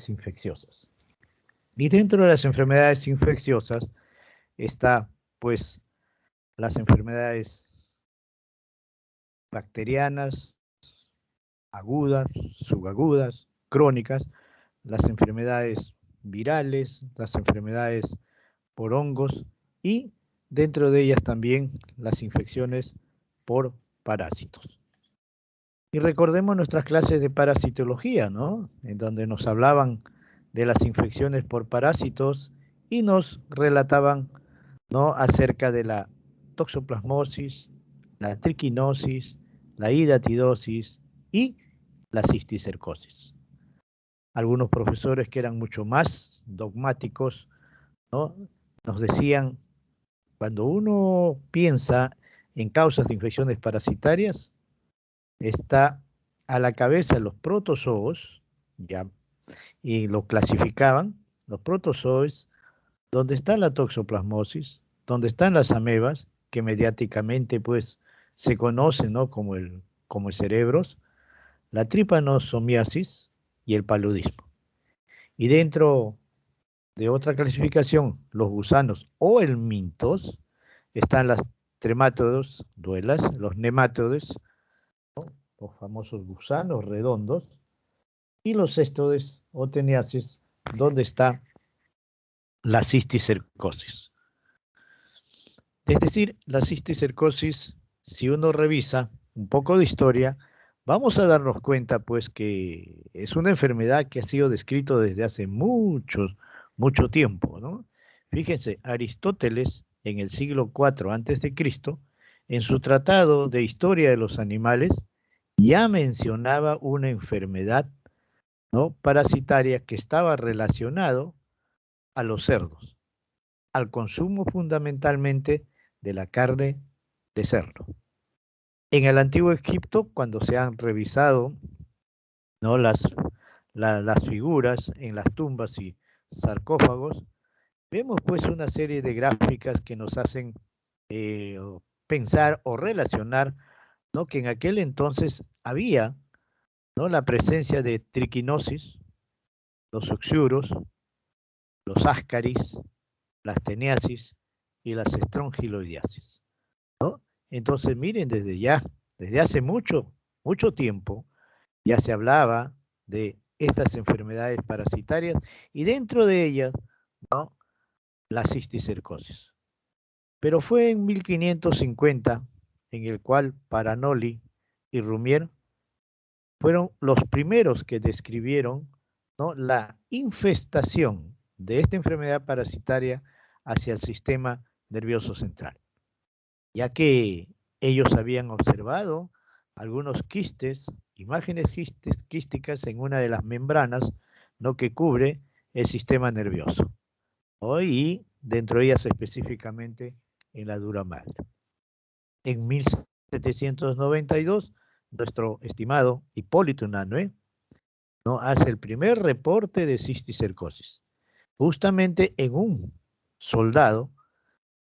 infecciosas. Y dentro de las enfermedades infecciosas está, pues, las enfermedades bacterianas, agudas, subagudas, crónicas, las enfermedades virales, las enfermedades por hongos y dentro de ellas también las infecciones por parásitos. Y recordemos nuestras clases de parasitología, ¿no? En donde nos hablaban de las infecciones por parásitos y nos relataban, ¿no?, acerca de la toxoplasmosis, la triquinosis, la hidatidosis y la cisticercosis. Algunos profesores que eran mucho más dogmáticos, ¿no?, nos decían, cuando uno piensa en causas de infecciones parasitarias, está a la cabeza los protozoos, ya, y lo clasificaban, los protozoos, donde está la toxoplasmosis, donde están las amebas, que mediáticamente pues se conocen, ¿no?, como el cerebros, la tripanosomiasis y el paludismo. Y dentro de otra clasificación, los gusanos o helmintos, están las tremátodos, duelas, los nemátodes, ¿no?, los famosos gusanos redondos, y los cestodes o teniaces, donde está la cisticercosis. Es decir, la cisticercosis, si uno revisa un poco de historia, vamos a darnos cuenta pues que es una enfermedad que ha sido descrita desde hace mucho tiempo, ¿no? Fíjense, Aristóteles en el siglo IV antes de Cristo, en su tratado de Historia de los Animales, ya mencionaba una enfermedad, ¿no?, parasitaria que estaba relacionado a los cerdos, al consumo fundamentalmente de la carne de cerdo. En el antiguo Egipto, cuando se han revisado, ¿no?, las figuras en las tumbas y sarcófagos, vemos pues una serie de gráficas que nos hacen pensar o relacionar, ¿no?, que en aquel entonces había, ¿no?, la presencia de triquinosis, los oxiuros, los ascaris, las teniasis y las estrongiloidiasis, ¿no? Entonces, miren, desde hace mucho tiempo, ya se hablaba de estas enfermedades parasitarias y dentro de ellas, ¿no?, la cisticercosis. Pero fue en 1550 en el cual Paranoli y Rumier fueron los primeros que describieron, ¿no?, la infestación de esta enfermedad parasitaria hacia el sistema nervioso central, ya que ellos habían observado algunos quistes, imágenes quísticas en una de las membranas, ¿no?, que cubre el sistema nervioso, ¿no?, y dentro de ellas específicamente en la dura madre. En 1792, nuestro estimado Hipólito Unanue, ¿no?, hace el primer reporte de cisticercosis, justamente en un soldado,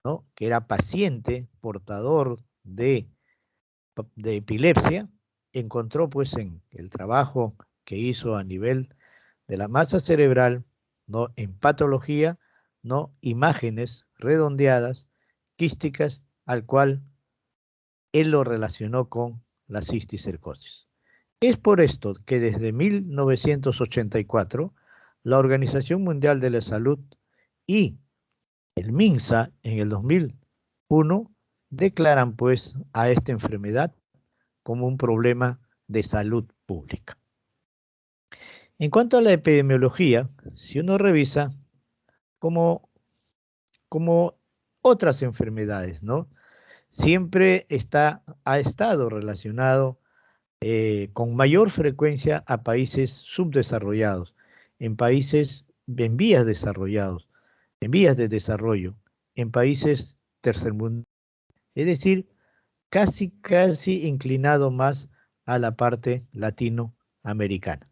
¿no?, que era paciente, portador de epilepsia. Encontró pues en el trabajo que hizo a nivel de la masa cerebral, ¿no?, en patología, ¿no?, imágenes redondeadas, quísticas, al cual él lo relacionó con la cisticercosis. Es por esto que desde 1984 la Organización Mundial de la Salud y el MINSA en el 2001 declaran pues a esta enfermedad como un problema de salud pública. En cuanto a la epidemiología, si uno revisa como, como otras enfermedades, ¿no?, siempre ha estado relacionado con mayor frecuencia a países subdesarrollados, en países en vías desarrollados, en vías de desarrollo, en países tercermundistas, es decir, casi inclinado más a la parte latinoamericana.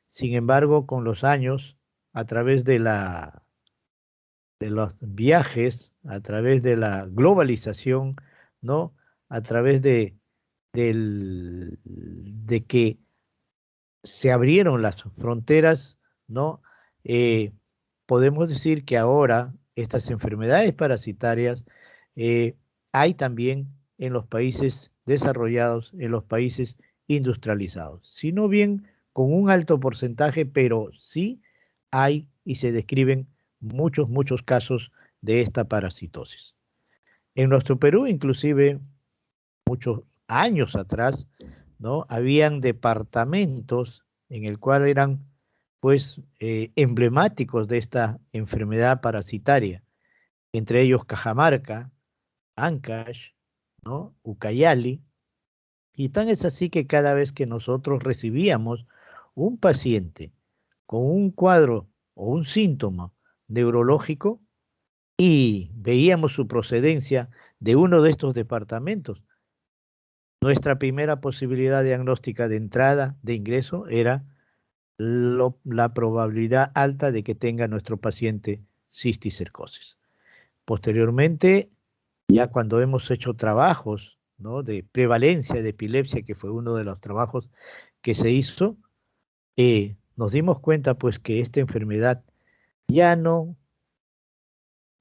Sin embargo, con los años, a través de los viajes, a través de la globalización, ¿no?, a través de que se abrieron las fronteras, ¿no? Eh, Podemos decir que ahora estas enfermedades parasitarias hay también en los países desarrollados, en los países industrializados. Si no bien con un alto porcentaje, pero sí hay y se describen muchos casos de esta parasitosis. En nuestro Perú, inclusive, muchos años atrás, ¿no? Habían departamentos en el cual eran, pues, emblemáticos de esta enfermedad parasitaria, entre ellos Cajamarca, Ancash, ¿no? Ucayali, y tan es así que cada vez que nosotros recibíamos un paciente con un cuadro o un síntoma neurológico y veíamos su procedencia de uno de estos departamentos, nuestra primera posibilidad diagnóstica de entrada, de ingreso, era la probabilidad alta de que tenga nuestro paciente cisticercosis. Posteriormente, ya cuando hemos hecho trabajos, ¿no?, de prevalencia de epilepsia, que fue uno de los trabajos que se hizo, nos dimos cuenta pues que esta enfermedad ya no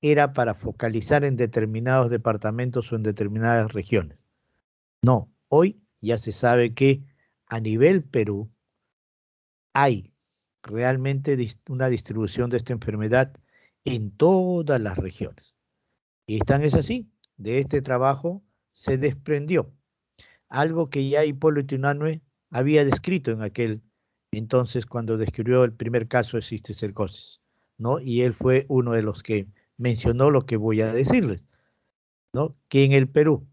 era para focalizar en determinados departamentos o en determinadas regiones. No, hoy ya se sabe que a nivel Perú hay realmente una distribución de esta enfermedad en todas las regiones. Y tan es así, de este trabajo se desprendió algo que ya Hipólito Unanue había descrito en aquel entonces cuando describió el primer caso de cisticercosis, ¿no? Y él fue uno de los que mencionó lo que voy a decirles, ¿no? Que en el Perú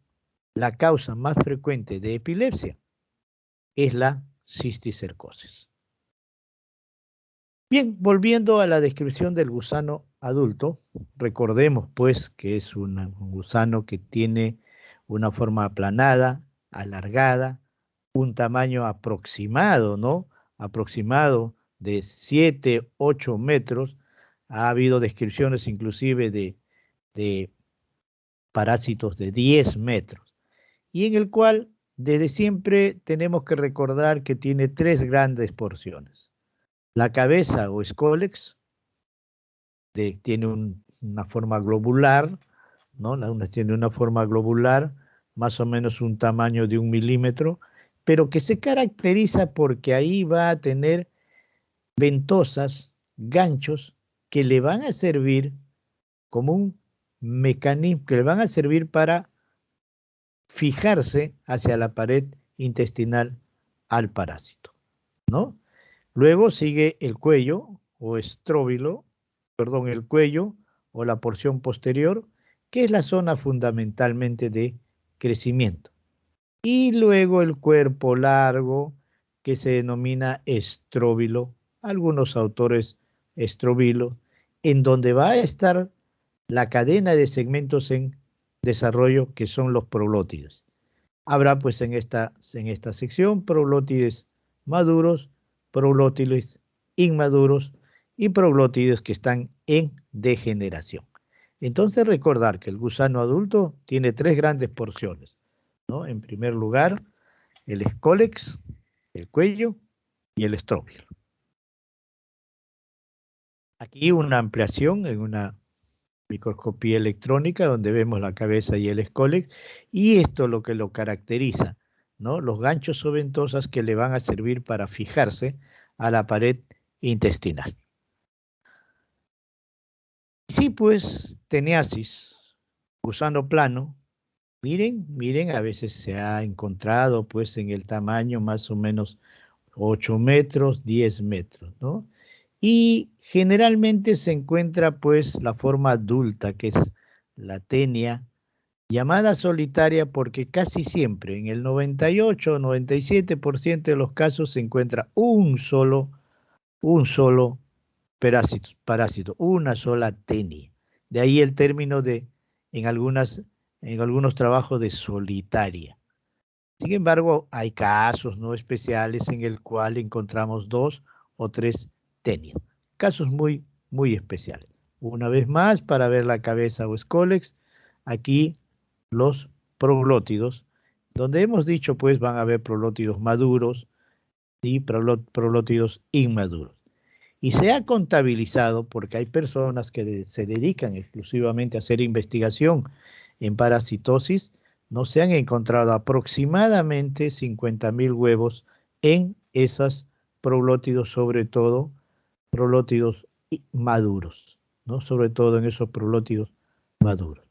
la causa más frecuente de epilepsia es la cisticercosis. Bien, volviendo a la descripción del gusano adulto, recordemos pues que es un gusano que tiene una forma aplanada, alargada, un tamaño aproximado, ¿no? Aproximado de 7, 8 metros. Ha habido descripciones inclusive de parásitos de 10 metros. Y en el cual desde siempre tenemos que recordar que tiene tres grandes porciones. La cabeza o escólex tiene una forma globular, ¿no? Una tiene una forma globular, más o menos un tamaño de 1 milímetro, pero que se caracteriza porque ahí va a tener ventosas, ganchos, que le van a servir como un mecanismo, que le van a servir para fijarse hacia la pared intestinal al parásito, ¿no? Luego sigue el cuello o estróbilo, perdón, el cuello o la porción posterior, que es la zona fundamentalmente de crecimiento. Y luego el cuerpo largo, que se denomina estróbilo, algunos autores estróbilo, en donde va a estar la cadena de segmentos en desarrollo, que son los proglótides. Habrá pues en esta sección proglótides maduros, proglótides inmaduros y proglótides que están en degeneración. Entonces recordar que el gusano adulto tiene tres grandes porciones, ¿no? En primer lugar, el escólex, el cuello y el estróbilo. Aquí una ampliación en una microscopía electrónica donde vemos la cabeza y el escólex, y esto es lo que lo caracteriza, ¿no? Los ganchos o ventosas que le van a servir para fijarse a la pared intestinal. Sí, pues, teniasis, gusano plano, miren, a veces se ha encontrado pues en el tamaño más o menos 8 metros, 10 metros, ¿no? Y generalmente se encuentra pues la forma adulta, que es la tenia, llamada solitaria porque casi siempre, en el 98 o 97% de los casos se encuentra un solo parásito, una sola tenia. De ahí el término de, en, en algunos trabajos de solitaria. Sin embargo, hay casos no especiales en el cual encontramos 2 o 3 tenias. Casos muy especiales. Una vez más, para ver la cabeza o escólex, aquí los proglótidos, donde hemos dicho pues van a haber proglótidos maduros y proglótidos inmaduros. Y se ha contabilizado, porque hay personas que se dedican exclusivamente a hacer investigación en parasitosis, no se han encontrado aproximadamente 50.000 huevos en esos proglótidos, sobre todo proglótidos maduros, ¿no? Sobre todo en esos proglótidos maduros.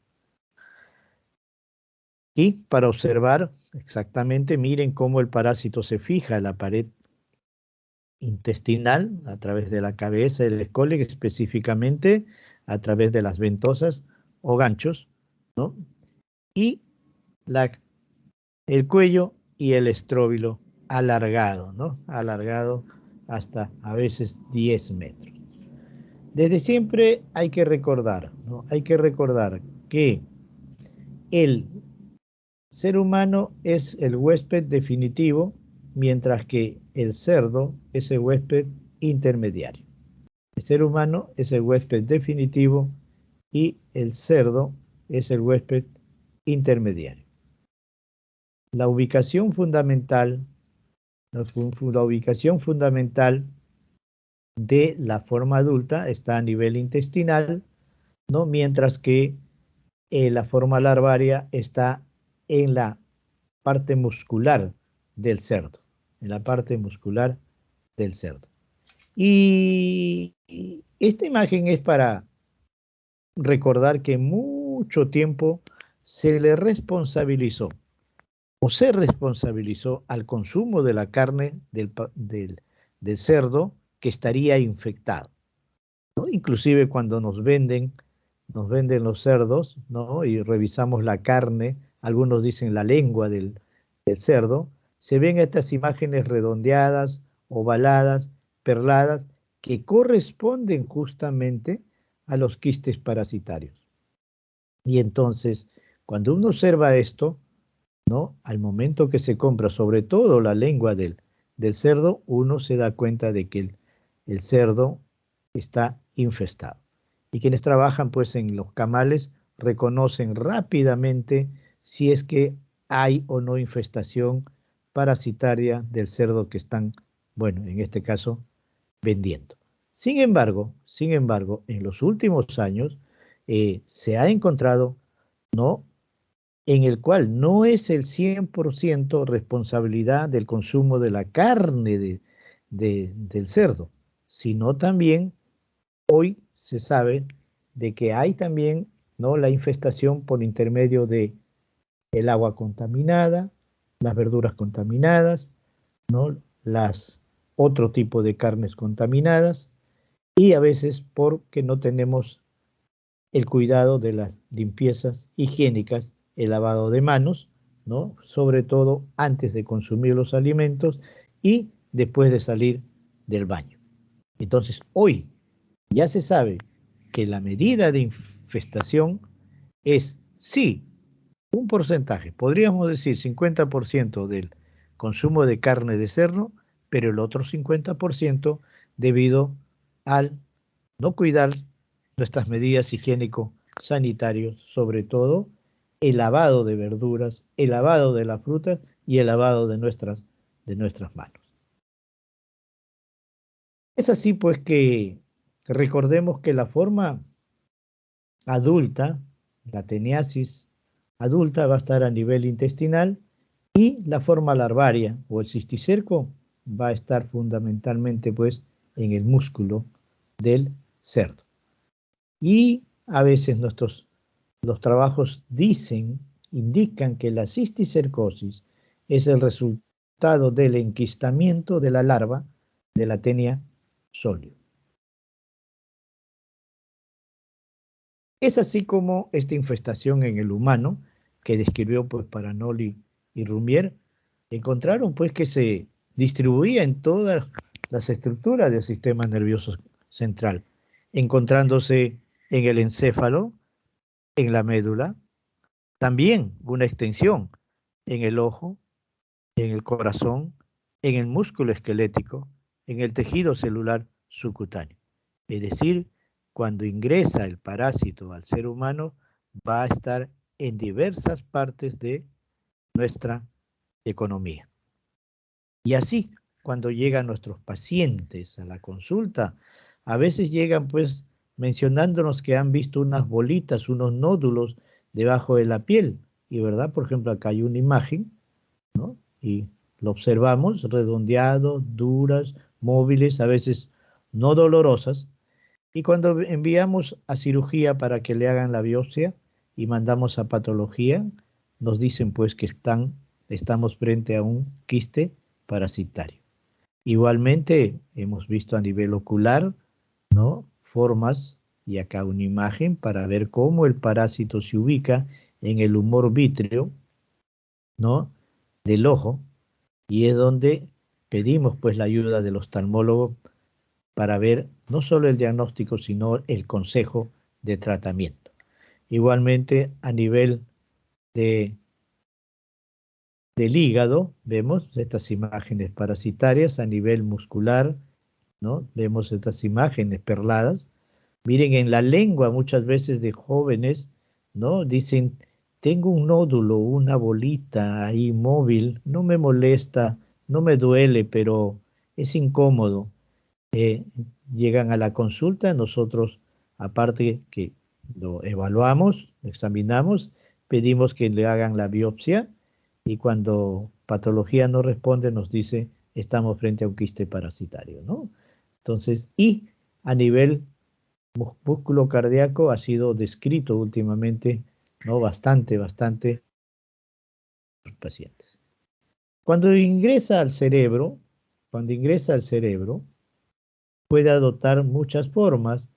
Y para observar exactamente, miren cómo el parásito se fija en la pared intestinal a través de la cabeza del escole, específicamente a través de las ventosas o ganchos, ¿no? Y el cuello y el estróbilo alargado, ¿no? Alargado hasta a veces 10 metros. Desde siempre hay que recordar, ¿no? Hay que recordar que el ser humano es el huésped definitivo, mientras que el cerdo es el huésped intermediario. El ser humano es el huésped definitivo y el cerdo es el huésped intermediario. La ubicación fundamental, la ubicación fundamental de la forma adulta está a nivel intestinal, ¿no? Mientras que la forma larvaria está en la parte muscular del cerdo, en la parte muscular del cerdo. Y esta imagen es para recordar que mucho tiempo se le responsabilizó o se responsabilizó al consumo de la carne del cerdo que estaría infectado, ¿no? Inclusive cuando nos venden los cerdos, ¿no? Y revisamos la carne, algunos dicen la lengua del cerdo, se ven estas imágenes redondeadas, ovaladas, perladas, que corresponden justamente a los quistes parasitarios. Y entonces, cuando uno observa esto, ¿no? Al momento que se compra, sobre todo la lengua del cerdo, uno se da cuenta de que el cerdo está infestado. Y quienes trabajan pues en los camales reconocen rápidamente si es que hay o no infestación parasitaria del cerdo que están, bueno, en este caso, vendiendo. Sin embargo, en los últimos años se ha encontrado, ¿no? En el cual no es el 100% responsabilidad del consumo de la carne del cerdo, sino también hoy se sabe de que hay también, ¿no?, la infestación por intermedio de el agua contaminada, las verduras contaminadas, ¿no?, las otro tipo de carnes contaminadas y a veces porque no tenemos el cuidado de las limpiezas higiénicas, el lavado de manos, ¿no? Sobre todo antes de consumir los alimentos y después de salir del baño. Entonces, hoy ya se sabe que la medida de infestación es, sí, un porcentaje, podríamos decir 50% del consumo de carne de cerdo, pero el otro 50% debido al no cuidar nuestras medidas higiénico-sanitarias, sobre todo el lavado de verduras, el lavado de las frutas y el lavado de nuestras manos. Es así pues que recordemos que la forma adulta, la teniasis adulta va a estar a nivel intestinal y la forma larvaria o el cisticerco va a estar fundamentalmente pues en el músculo del cerdo. Y a veces los trabajos indican que la cisticercosis es el resultado del enquistamiento de la larva de la tenia solio. Es así como esta infestación en el humano, que describió pues Paranoli y Rumier, encontraron pues que se distribuía en todas las estructuras del sistema nervioso central, encontrándose en el encéfalo, en la médula, también una extensión en el ojo, en el corazón, en el músculo esquelético, en el tejido celular subcutáneo. Es decir, cuando ingresa el parásito al ser humano, va a estar en diversas partes de nuestra economía. Y así, cuando llegan nuestros pacientes a la consulta, A veces llegan pues mencionándonos que han visto unas bolitas, unos nódulos debajo de la piel. Y verdad, por ejemplo, acá hay una imagen, ¿no? Y lo observamos, redondeados, duras, móviles, a veces no dolorosas. Y cuando enviamos a cirugía para que le hagan la biopsia y mandamos a patología, nos dicen pues que estamos frente a un quiste parasitario. Igualmente hemos visto a nivel ocular, ¿no? Formas y acá una imagen para ver cómo el parásito se ubica en el humor vítreo, ¿no? Del ojo, y es donde pedimos pues la ayuda del oftalmólogo para ver no solo el diagnóstico, sino el consejo de tratamiento. Igualmente, a nivel de, del hígado, vemos estas imágenes parasitarias, a nivel muscular, ¿no? Vemos estas imágenes perladas. Miren, en la lengua muchas veces de jóvenes, ¿no? Dicen, tengo un nódulo, una bolita ahí móvil, no me molesta, no me duele, pero es incómodo. eh, Llegan a la consulta, nosotros, aparte que lo evaluamos, lo examinamos, pedimos que le hagan la biopsia y cuando patología no responde nos dice estamos frente a un quiste parasitario, ¿no? Entonces, y a nivel músculo cardíaco ha sido descrito últimamente, ¿no? Bastante los pacientes. Cuando ingresa al cerebro, cuando ingresa al cerebro, puede adoptar muchas formas,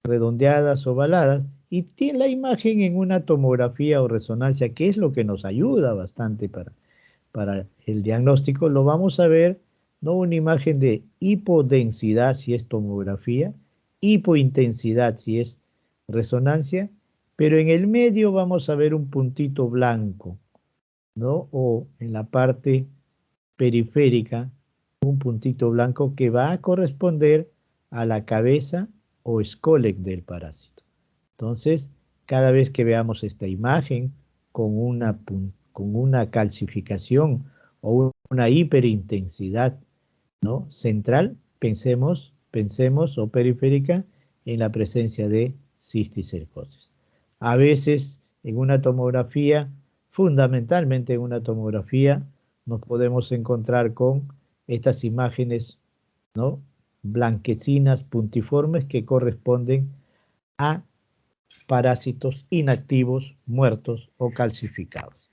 redondeadas, ovaladas, y tiene la imagen en una tomografía o resonancia, que es lo que nos ayuda bastante para el diagnóstico, lo vamos a ver, no una imagen de hipodensidad si es tomografía, hipointensidad si es resonancia, pero en el medio vamos a ver un puntito blanco, ¿no? O en la parte periférica, un puntito blanco que va a corresponder a la cabeza o escólex del parásito. Entonces, cada vez que veamos esta imagen con una calcificación o una hiperintensidad, ¿no? Central, pensemos o periférica en la presencia de cisticercosis. A veces en una tomografía, fundamentalmente en una tomografía, nos podemos encontrar con estas imágenes, ¿no? Blanquecinas, puntiformes, que corresponden a parásitos inactivos, muertos o calcificados.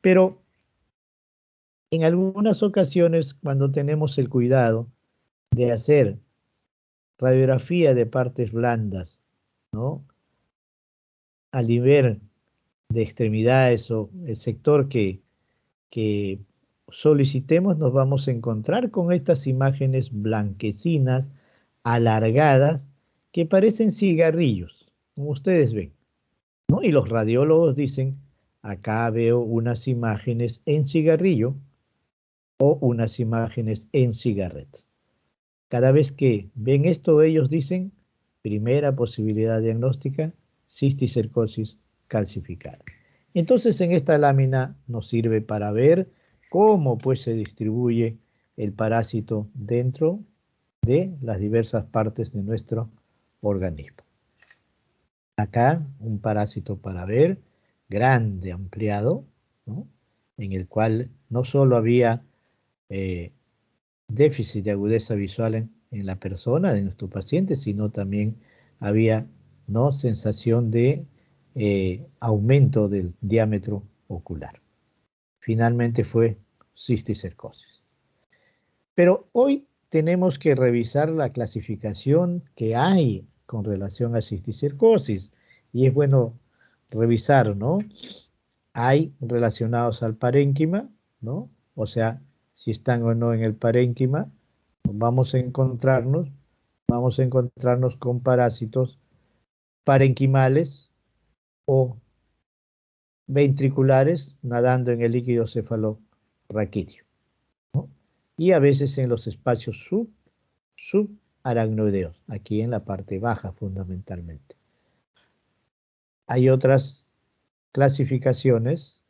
Pero en algunas ocasiones, cuando tenemos el cuidado de hacer radiografía de partes blandas, ¿no? Al nivel de extremidades o el sector que solicitemos, nos vamos a encontrar con estas imágenes blanquecinas, alargadas, que parecen cigarrillos, como ustedes ven, ¿no? Y los radiólogos dicen, acá veo unas imágenes en cigarrillo o unas imágenes en cigarrettes. Cada vez que ven esto, ellos dicen, primera posibilidad diagnóstica, cisticercosis calcificada. Entonces, en esta lámina nos sirve para ver cómo pues se distribuye el parásito dentro de las diversas partes de nuestro organismo. Acá un parásito para ver, grande, ampliado, ¿no? En el cual no solo había déficit de agudeza visual en la persona de nuestro paciente, sino también había, ¿no? Sensación de aumento del diámetro ocular. Finalmente fue cisticercosis. Pero hoy tenemos que revisar la clasificación que hay con relación a cisticercosis y es bueno revisar, ¿no? Hay relacionados al parénquima, ¿no? O sea, si están o no en el parénquima, vamos a encontrarnos con parásitos parenquimales o ventriculares nadando en el líquido cefalorraquídeo, ¿no? Y a veces en los espacios subaracnoideos, aquí en la parte baja fundamentalmente. Hay otras clasificaciones,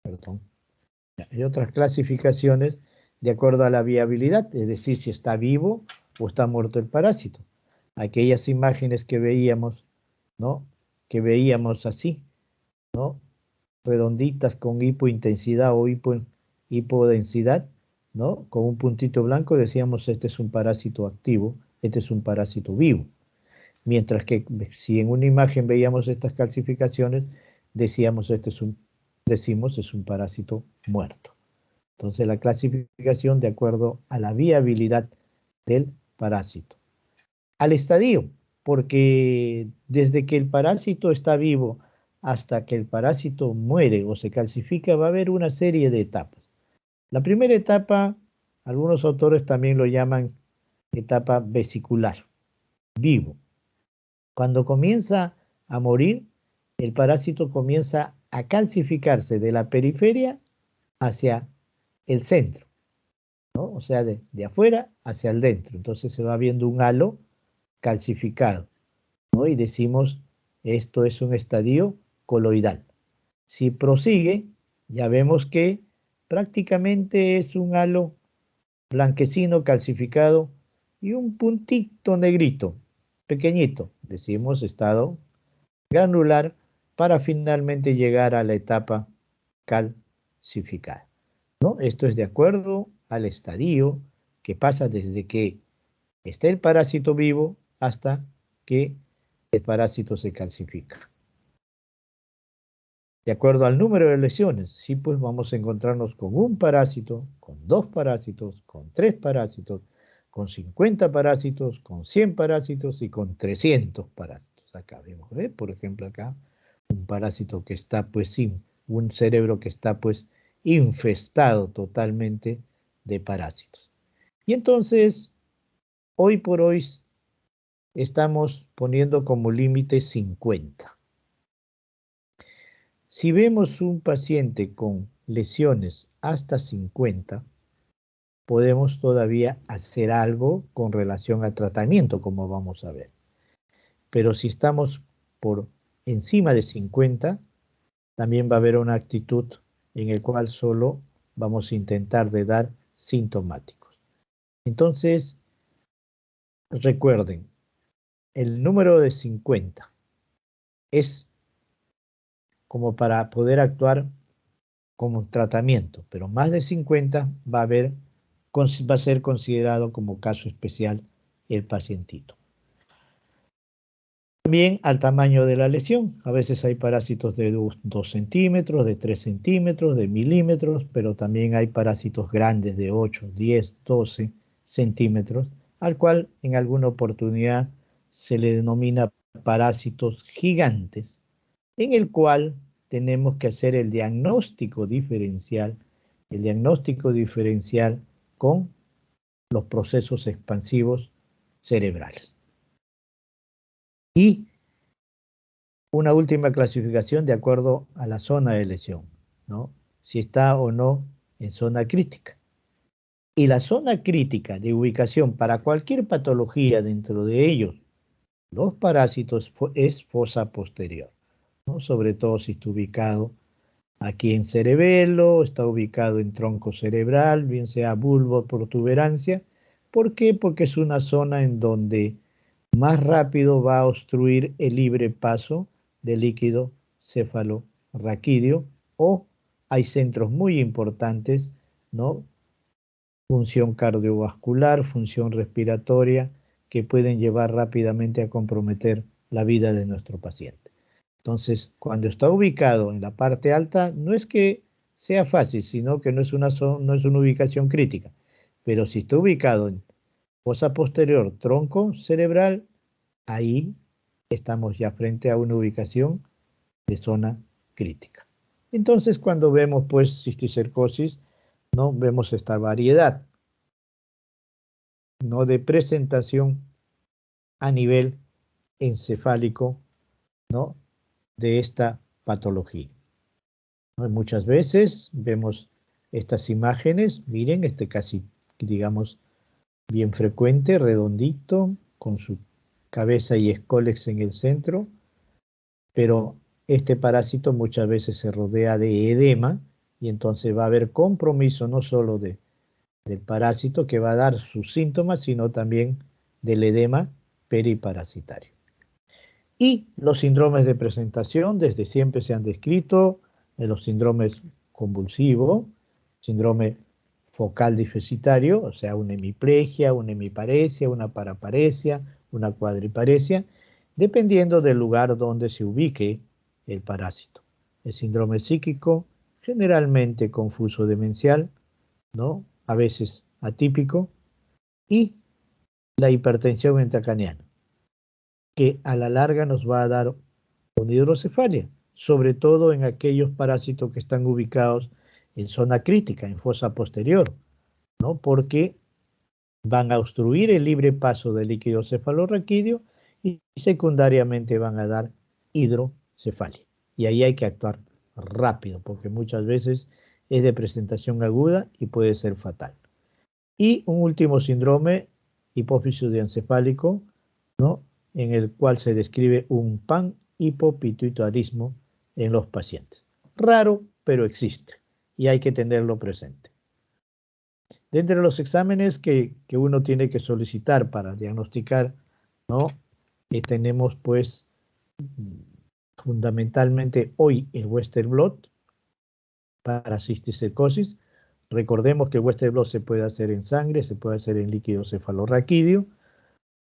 perdón, hay otras clasificaciones de acuerdo a la viabilidad, es decir, si está vivo o está muerto el parásito. Aquellas imágenes que veíamos, ¿no? Que veíamos así, ¿no? Redonditas con hipointensidad o hipodensidad, ¿no? Con un puntito blanco decíamos este es un parásito activo, este es un parásito vivo. Mientras que si en una imagen veíamos estas calcificaciones, decíamos decimos es un parásito muerto. Entonces la clasificación de acuerdo a la viabilidad del parásito. Al estadio, porque desde que el parásito está vivo hasta que el parásito muere o se calcifica, va a haber una serie de etapas. La primera etapa, algunos autores también lo llaman etapa vesicular, vivo. Cuando comienza a morir, el parásito comienza a calcificarse de la periferia hacia el centro, ¿no? O sea, de afuera hacia el dentro. Entonces se va viendo un halo calcificado, ¿no? Y decimos, esto es un estadio coloidal. Si prosigue, ya vemos que prácticamente es un halo blanquecino calcificado y un puntito negrito, pequeñito, decimos estado granular, para finalmente llegar a la etapa calcificada, ¿no? Esto es de acuerdo al estadio que pasa desde que está el parásito vivo hasta que el parásito se calcifica. De acuerdo al número de lesiones, sí, pues vamos a encontrarnos con un parásito, con dos parásitos, con tres parásitos, con 50 parásitos, con 100 parásitos y con 300 parásitos. Acá vemos, ¿eh? Por ejemplo, acá un parásito que está pues sin, un cerebro que está pues infestado totalmente de parásitos. Y entonces, hoy por hoy estamos poniendo como límite 50. Si vemos un paciente con lesiones hasta 50, podemos todavía hacer algo con relación al tratamiento, como vamos a ver. Pero si estamos por encima de 50, también va a haber una actitud en la cual solo vamos a intentar de dar sintomáticos. Entonces, recuerden, el número de 50 es como para poder actuar como tratamiento, pero más de 50 va a ser considerado como caso especial el pacientito. También al tamaño de la lesión. A veces hay parásitos de 2 centímetros, de 3 centímetros, de milímetros, pero también hay parásitos grandes de 8, 10, 12 centímetros, al cual en alguna oportunidad se le denomina parásitos gigantes, en el cual tenemos que hacer el diagnóstico diferencial con los procesos expansivos cerebrales. Y una última clasificación de acuerdo a la zona de lesión, ¿no? Si está o no en zona crítica. Y la zona crítica de ubicación para cualquier patología dentro de ellos, los parásitos, es fosa posterior, ¿no? Sobre todo si está ubicado aquí en cerebelo, está ubicado en tronco cerebral, bien sea bulbo o protuberancia. ¿Por qué? Porque es una zona en donde más rápido va a obstruir el libre paso del líquido cefalorraquídeo, o hay centros muy importantes, ¿no? Función cardiovascular, función respiratoria, que pueden llevar rápidamente a comprometer la vida de nuestro paciente. Entonces, cuando está ubicado en la parte alta, no es que sea fácil, sino que no es una ubicación crítica. Pero si está ubicado en fosa posterior, tronco cerebral, ahí estamos ya frente a una ubicación de zona crítica. Entonces, cuando vemos pues cisticercosis, no vemos esta variedad, no de presentación a nivel encefálico, ¿no? De esta patología. Muchas veces vemos estas imágenes, miren, casi, digamos, bien frecuente, redondito, con su cabeza y escólex en el centro, pero este parásito muchas veces se rodea de edema y entonces va a haber compromiso no solo del parásito que va a dar sus síntomas, sino también del edema periparasitario. Y los síndromes de presentación desde siempre se han descrito, los síndromes convulsivo, síndrome focal deficitario, o sea, una hemiplegia, una hemiparesia, una paraparesia, una cuadriparesia, dependiendo del lugar donde se ubique el parásito. El síndrome psíquico, generalmente confuso demencial, ¿no? A veces atípico, y la hipertensión intracraneana, que a la larga nos va a dar una hidrocefalia, sobre todo en aquellos parásitos que están ubicados en zona crítica, en fosa posterior, ¿no? Porque van a obstruir el libre paso del líquido cefalorraquídeo y secundariamente van a dar hidrocefalia. Y ahí hay que actuar rápido, porque muchas veces es de presentación aguda y puede ser fatal. Y un último síndrome, hipófisis diencefálico, ¿no? En el cual se describe un panhipopituitarismo en los pacientes. Raro, pero existe y hay que tenerlo presente. De entre los exámenes que uno tiene que solicitar para diagnosticar, ¿no? Tenemos pues fundamentalmente hoy el Western blot para cisticercosis. Recordemos que el Western blot se puede hacer en sangre, se puede hacer en líquido cefalorraquídeo,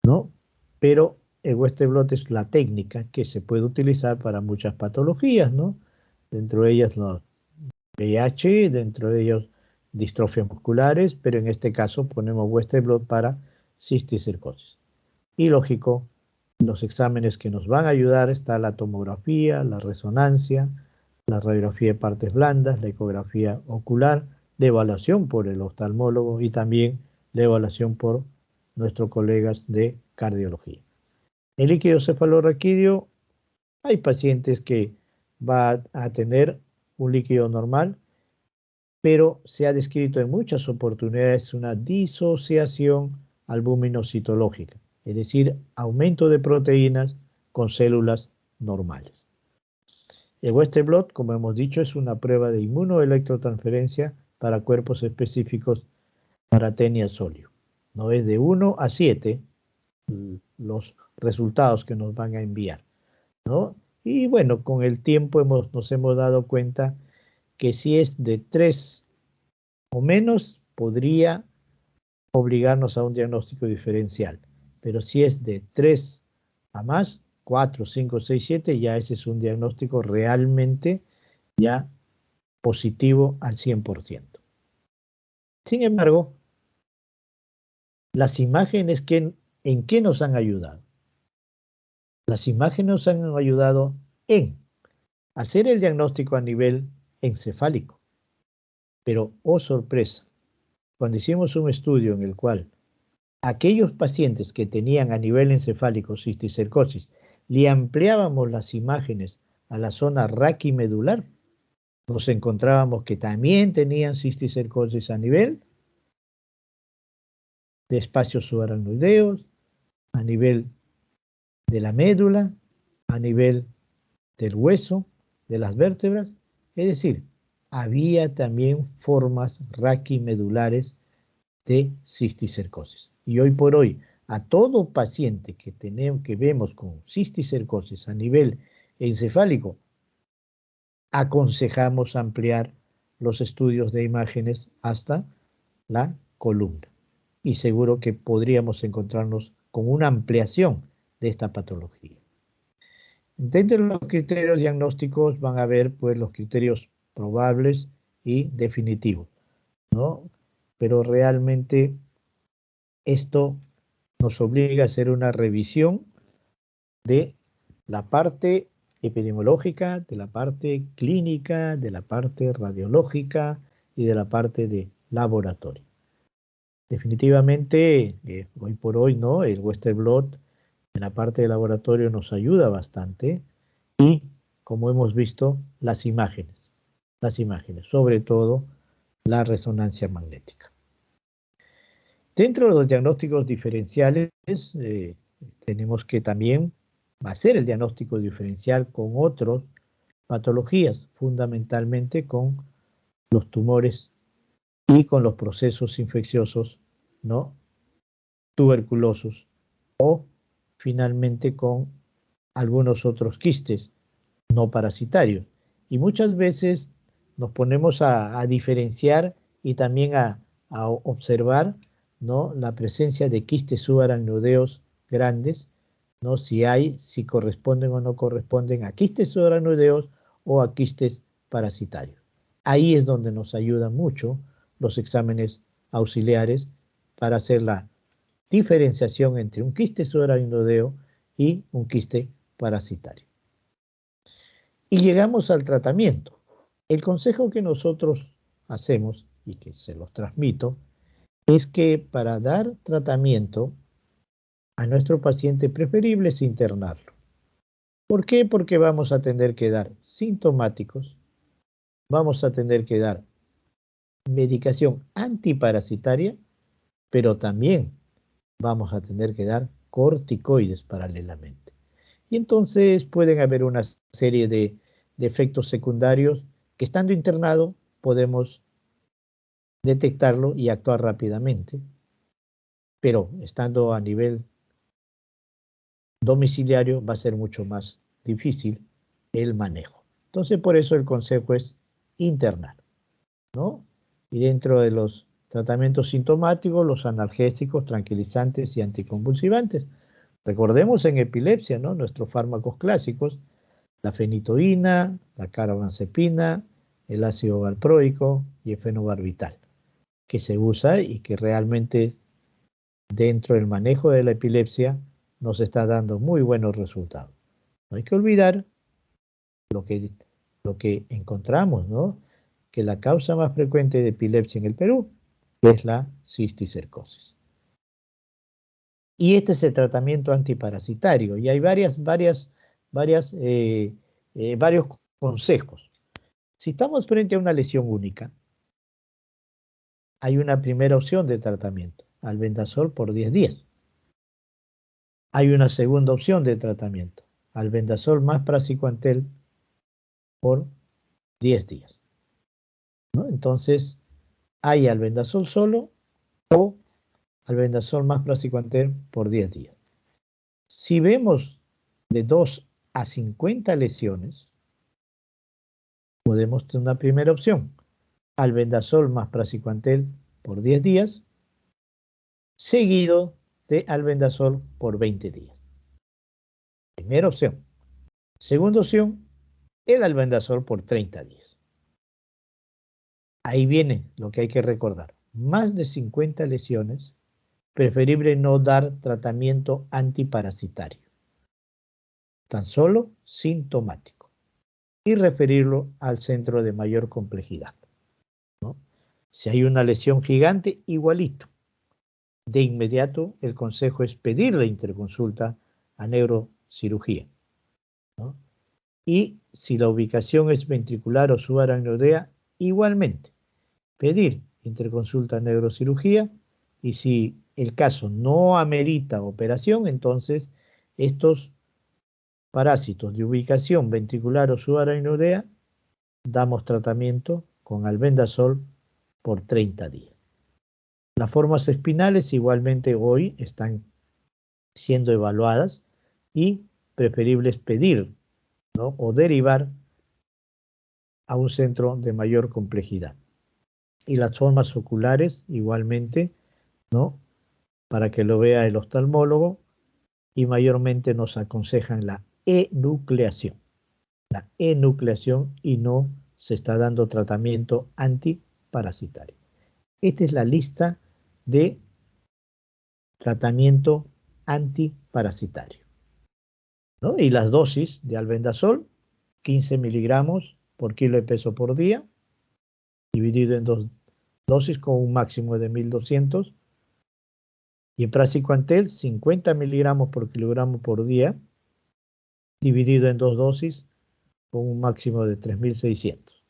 ¿no? Pero el Western blot es la técnica que se puede utilizar para muchas patologías, ¿no? Dentro de ellas los VIH, dentro de ellos distrofias musculares, pero en este caso ponemos Western blot para cisticercosis. Y lógico, los exámenes que nos van a ayudar está la tomografía, la resonancia, la radiografía de partes blandas, la ecografía ocular, la evaluación por el oftalmólogo y también la evaluación por nuestros colegas de cardiología. El líquido cefalorraquídeo, hay pacientes que va a tener un líquido normal, pero se ha descrito en muchas oportunidades una disociación albuminocitológica, es decir, aumento de proteínas con células normales. El Western blot, como hemos dicho, es una prueba de inmunoelectrotransferencia para cuerpos específicos para Taenia solio. No es de 1 a 7 los resultados que nos van a enviar, ¿no? Y bueno, con el tiempo nos hemos dado cuenta que si es de 3 o menos, podría obligarnos a un diagnóstico diferencial. Pero si es de 3 a más, 4, 5, 6, 7, ya ese es un diagnóstico realmente ya positivo al 100%. Sin embargo, las imágenes ¿en qué nos han ayudado? Las imágenes nos han ayudado en hacer el diagnóstico a nivel encefálico. Pero, oh sorpresa, cuando hicimos un estudio en el cual aquellos pacientes que tenían a nivel encefálico cisticercosis, le ampliábamos las imágenes a la zona raquimedular, nos encontrábamos que también tenían cisticercosis a nivel de espacios subaracnoideos, a nivel de la médula, a nivel del hueso, de las vértebras, es decir, había también formas raquimedulares de cisticercosis. Y hoy por hoy, a todo paciente que vemos con cisticercosis a nivel encefálico, aconsejamos ampliar los estudios de imágenes hasta la columna. Y seguro que podríamos encontrarnos con una ampliación de esta patología. Dentro de los criterios diagnósticos van a ver pues los criterios probables y definitivos, ¿no? Pero realmente esto nos obliga a hacer una revisión de la parte epidemiológica, de la parte clínica, de la parte radiológica y de la parte de laboratorio. Definitivamente, hoy por hoy, ¿no? El Western blot en la parte de laboratorio nos ayuda bastante y, como hemos visto, las imágenes, sobre todo la resonancia magnética. Dentro de los diagnósticos diferenciales, tenemos que también hacer el diagnóstico diferencial con otras patologías, fundamentalmente con los tumores y con los procesos infecciosos, ¿no? Tuberculosos o finalmente con algunos otros quistes no parasitarios. Y muchas veces nos ponemos a diferenciar y también a observar, ¿no?, la presencia de quistes subaracnoideos grandes, ¿no?, si corresponden o no corresponden a quistes subaracnoideos o a quistes parasitarios. Ahí es donde nos ayudan mucho los exámenes auxiliares para hacer la diferenciación entre un quiste subaracnoideo y un quiste parasitario. Y llegamos al tratamiento. El consejo que nosotros hacemos y que se los transmito es que para dar tratamiento a nuestro paciente preferible es internarlo. ¿Por qué? Porque vamos a tener que dar sintomáticos, vamos a tener que dar medicación antiparasitaria, pero también vamos a tener que dar corticoides paralelamente. Y entonces pueden haber una serie de efectos secundarios que estando internado podemos detectarlo y actuar rápidamente, pero estando a nivel domiciliario va a ser mucho más difícil el manejo. Entonces por eso el consejo es internar, ¿no? Y dentro de los tratamientos sintomáticos, los analgésicos, tranquilizantes y anticonvulsivantes. Recordemos en epilepsia, ¿no?, nuestros fármacos clásicos, la fenitoína, la carbamazepina, el ácido valproico y el fenobarbital, que se usa y que realmente dentro del manejo de la epilepsia nos está dando muy buenos resultados. No hay que olvidar lo que, lo que encontramos, ¿no?, que la causa más frecuente de epilepsia en el Perú es la cisticercosis. Y este es el tratamiento antiparasitario y hay varios consejos. Si estamos frente a una lesión única, hay una primera opción de tratamiento, albendazol por 10 días. Hay una segunda opción de tratamiento, albendazol más praziquantel por 10 días, ¿no? Entonces, hay albendazol solo o albendazol más praziquantel por 10 días. Si vemos de 2 a 50 lesiones, podemos tener una primera opción, albendazol más praziquantel por 10 días, seguido de albendazol por 20 días. Primera opción. Segunda opción, el albendazol por 30 días. Ahí viene lo que hay que recordar. Más de 50 lesiones, preferible no dar tratamiento antiparasitario, tan solo sintomático, y referirlo al centro de mayor complejidad, ¿no? Si hay una lesión gigante, igualito. De inmediato, el consejo es pedir la interconsulta a neurocirugía, ¿no? Y si la ubicación es ventricular o subaracnoidea, igualmente, pedir interconsulta a neurocirugía y si el caso no amerita operación, entonces estos parásitos de ubicación ventricular o subaracnoidea damos tratamiento con albendazol por 30 días. Las formas espinales igualmente hoy están siendo evaluadas y preferible es pedir, ¿no?, o derivar a un centro de mayor complejidad. Y las formas oculares igualmente, ¿no?, para que lo vea el oftalmólogo y mayormente nos aconsejan la enucleación y no se está dando tratamiento antiparasitario. Esta es la lista de tratamiento antiparasitario, ¿no? Y las dosis de albendazol, 15 miligramos por kilo de peso por día, dividido en 2 dosis con un máximo de 1200. Y en praziquantel, 50 miligramos por kilogramo por día, dividido en 2 dosis con un máximo de 3600.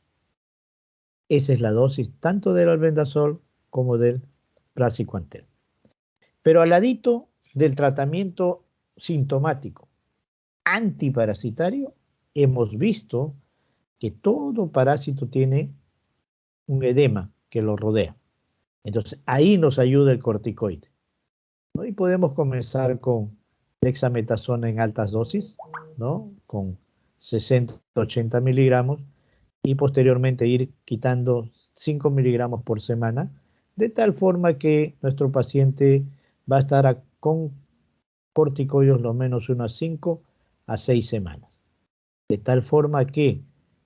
Esa es la dosis tanto del albendazol como del praziquantel. Pero al ladito del tratamiento sintomático antiparasitario, hemos visto que todo parásito tiene un edema que lo rodea. Entonces, ahí nos ayuda el corticoide. ¿no? Y podemos comenzar con dexametasona en altas dosis, ¿no? Con 60, 80 miligramos y posteriormente ir quitando 5 miligramos por semana, de tal forma que nuestro paciente va a estar con corticoides lo menos unas 5 a 6 semanas. De tal forma que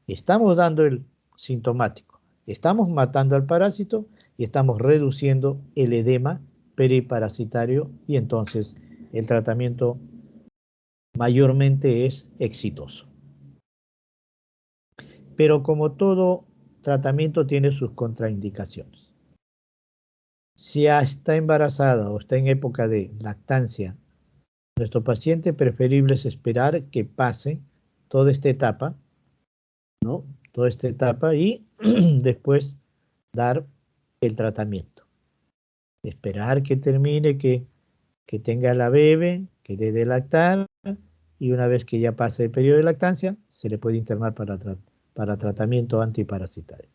estamos dando el sintomático, estamos matando al parásito y estamos reduciendo el edema periparasitario y entonces el tratamiento mayormente es exitoso. Pero como todo tratamiento tiene sus contraindicaciones. Si está embarazada o está en época de lactancia, nuestro paciente preferible es esperar que pase toda esta etapa, ¿no? Toda esta etapa y después dar el tratamiento. Esperar que termine, que tenga la bebé, que dé de lactar y una vez que ya pase el periodo de lactancia, se le puede internar para tratamiento antiparasitario.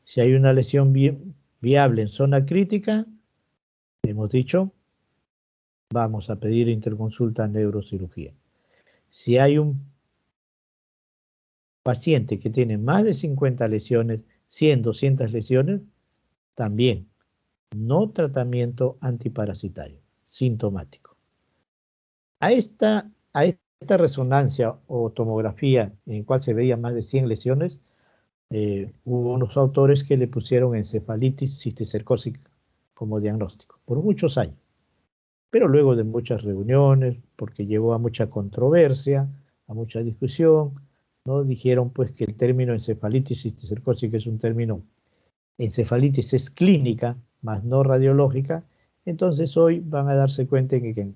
Si hay una lesión viable en zona crítica, hemos dicho, vamos a pedir interconsulta en neurocirugía. Si hay un paciente que tiene más de 50 lesiones, 100, 200 lesiones, también no tratamiento antiparasitario, sintomático. A esta resonancia o tomografía en la cual se veían más de 100 lesiones, hubo unos autores que le pusieron encefalitis cisticercósica como diagnóstico por muchos años. Pero luego de muchas reuniones, porque llevó a mucha controversia, a mucha discusión, ¿no? Dijeron pues que el término encefalitis cisticercósica es un término, encefalitis es clínica, más no radiológica, entonces hoy van a darse cuenta que en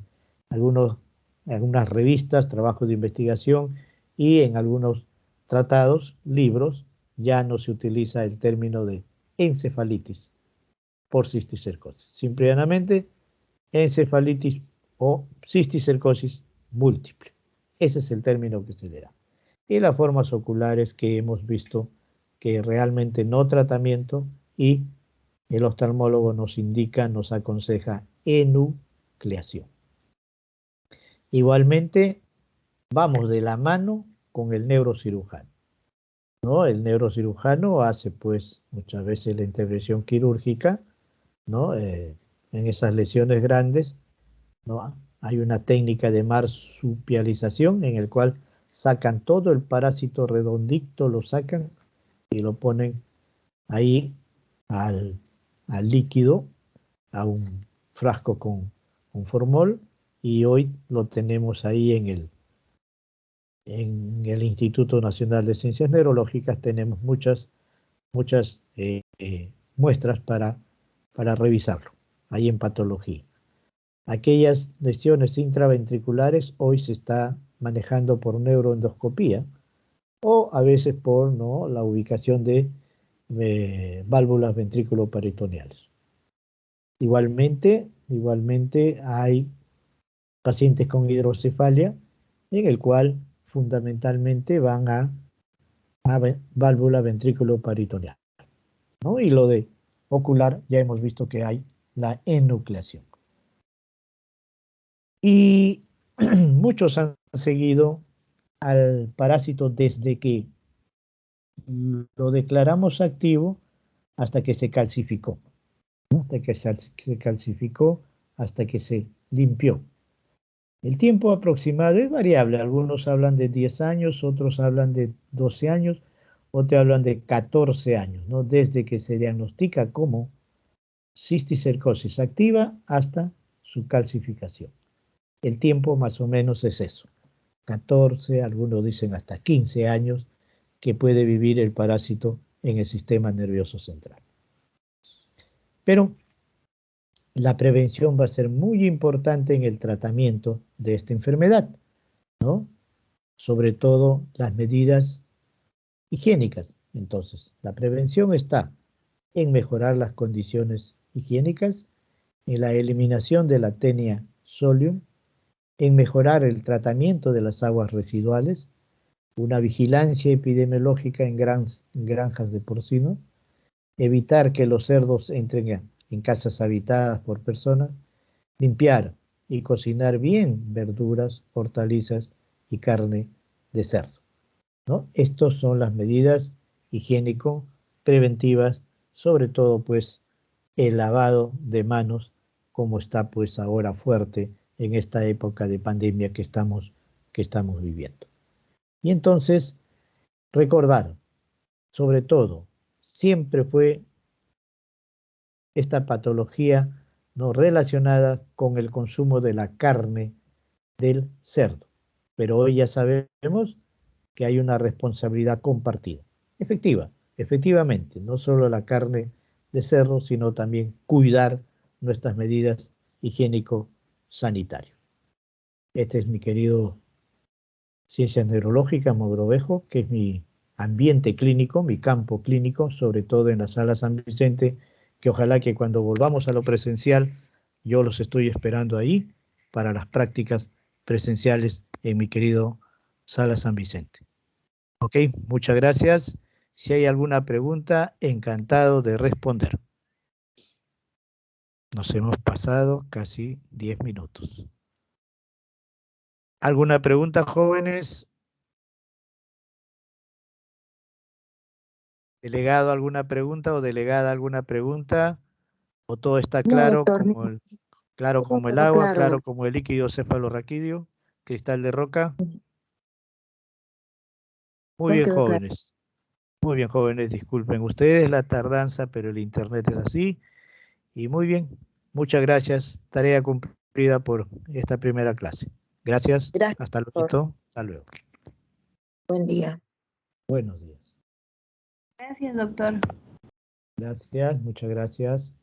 algunas revistas, trabajos de investigación y en algunos tratados, libros, ya no se utiliza el término de encefalitis por cisticercosis. Simplemente encefalitis o cisticercosis múltiple. Ese es el término que se le da. Y las formas oculares que hemos visto que realmente no tratamiento y el oftalmólogo nos indica, nos aconseja enucleación. Igualmente, vamos de la mano con el neurocirujano, ¿no? El neurocirujano hace pues muchas veces la intervención quirúrgica, ¿no? En esas lesiones grandes, ¿no? Hay una técnica de marsupialización en el cual sacan todo el parásito redondito, lo sacan y lo ponen ahí al, al líquido, a un frasco con formol, y hoy lo tenemos ahí en el Instituto Nacional de Ciencias Neurológicas. Tenemos muchas muestras para revisarlo, ahí en patología. Aquellas lesiones intraventriculares hoy se está manejando por neuroendoscopía o a veces por, ¿no?, la ubicación de válvulas ventrículo-peritoneales. Igualmente hay pacientes con hidrocefalia en el cual fundamentalmente van a válvula ventrículo-peritoneal, ¿no? Y lo de ocular ya hemos visto que hay la enucleación. Y muchos han seguido al parásito desde que lo declaramos activo hasta que se calcificó, ¿no? Hasta que se calcificó, hasta que se limpió. El tiempo aproximado es variable. Algunos hablan de 10 años, otros hablan de 12 años, otros hablan de 14 años, ¿no? Desde que se diagnostica como cisticercosis activa hasta su calcificación. El tiempo más o menos es eso. 14, algunos dicen hasta 15 años que puede vivir el parásito en el sistema nervioso central. Pero la prevención va a ser muy importante en el tratamiento de esta enfermedad, ¿no? Sobre todo las medidas higiénicas. Entonces, la prevención está en mejorar las condiciones higiénicas, en la eliminación de la tenia solium, en mejorar el tratamiento de las aguas residuales, una vigilancia epidemiológica en granjas de porcino, evitar que los cerdos entren en casas habitadas por personas limpiar y cocinar bien verduras, hortalizas y carne de cerdo, ¿no? Estas son las medidas higiénico preventivas, sobre todo pues el lavado de manos, como está pues ahora fuerte en esta época de pandemia que estamos viviendo. Y entonces, recordar, sobre todo, siempre fue esta patología no relacionada con el consumo de la carne del cerdo. Pero hoy ya sabemos que hay una responsabilidad compartida. Efectivamente, no solo la carne de cerdo, sino también cuidar nuestras medidas higiénico-sanitarias. Este es mi querido Ciencias Neurológicas, Mogrovejo, que es mi ambiente clínico, mi campo clínico, sobre todo en la Sala San Vicente, que ojalá que cuando volvamos a lo presencial, yo los estoy esperando ahí para las prácticas presenciales en mi querido Sala San Vicente. Ok, muchas gracias. Si hay alguna pregunta, encantado de responder. Nos hemos pasado casi 10 minutos. ¿Alguna pregunta, jóvenes? ¿Delegado alguna pregunta o delegada alguna pregunta? ¿O todo está No, claro doctor, claro como el todo agua, claro, claro doctor. como el líquido cefalorraquídeo, cristal de roca? Muy Todo bien, quedó claro. jóvenes. Muy bien, jóvenes. Disculpen ustedes la tardanza, pero el internet es así. Y muy bien. Muchas gracias. Tarea cumplida por esta primera clase. Gracias. Gracias, Hasta doctor. luego. Hasta luego. Buen día. Buenos días. Gracias, doctor. Gracias. Muchas gracias.